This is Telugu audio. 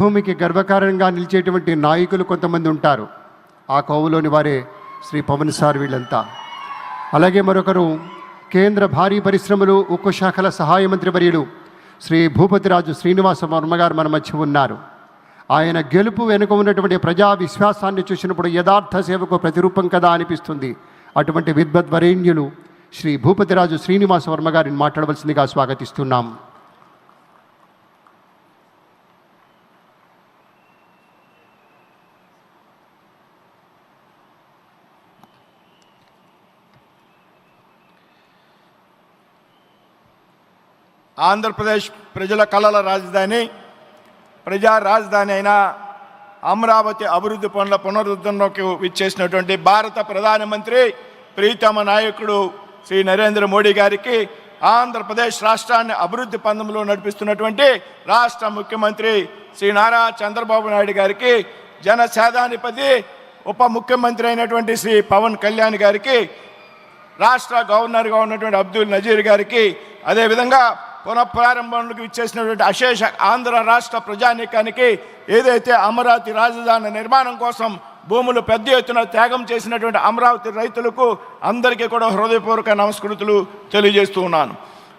భూమికి గర్వకారణంగా నిలిచేటువంటి నాయకులు కొంతమంది ఉంటారు. ఆ కోవలోని వారే శ్రీ పవన్ సార్ వీళ్ళంతా. అలాగే మరొకరు కేంద్ర భారీ పరిశ్రమలు ఉక్కు శాఖల సహాయ మంత్రి వర్యులు శ్రీ భూపతిరాజు శ్రీనివాస వర్మ గారు మన మధ్య ఉన్నారు. ఆయన గెలుపు వెనుక ఉన్నటువంటి ప్రజా విశ్వాసాన్ని చూసినప్పుడు యథార్థ సేవకు ప్రతిరూపం కదా అనిపిస్తుంది. అటువంటి విద్వద్వరేణ్యులు శ్రీ భూపతిరాజు శ్రీనివాస వర్మ గారిని మాట్లాడవలసిందిగా స్వాగతిస్తున్నాం. ఆంధ్రప్రదేశ్ ప్రజల కళల రాజధాని, ప్రజా రాజధాని అయిన అమరావతి అభివృద్ధి పనుల పునరుద్ధరణకు విచ్చేసినటువంటి భారత ప్రధానమంత్రి ప్రీతమ నాయకుడు శ్రీ నరేంద్ర మోడీ గారికి, ఆంధ్రప్రదేశ్ రాష్ట్రాన్ని అభివృద్ధి పందంలో నడిపిస్తున్నటువంటి రాష్ట్ర ముఖ్యమంత్రి శ్రీ నారా చంద్రబాబు నాయుడు గారికి, జనసేనాధిపతి ఉప ముఖ్యమంత్రి అయినటువంటి శ్రీ పవన్ కళ్యాణ్ గారికి, రాష్ట్ర గవర్నర్గా ఉన్నటువంటి అబ్దుల్ నజీర్ గారికి, అదేవిధంగా పునఃప్రారంభంలోకి ఇచ్చేసినటువంటి అశేష ఆంధ్ర రాష్ట్ర ప్రజానీకానికి, ఏదైతే అమరావతి రాజధాని నిర్మాణం కోసం భూములు పెద్ద ఎత్తున త్యాగం చేసినటువంటి అమరావతి రైతులకు అందరికీ కూడా హృదయపూర్వక నమస్కృతులు తెలియజేస్తూ ఉన్నాను.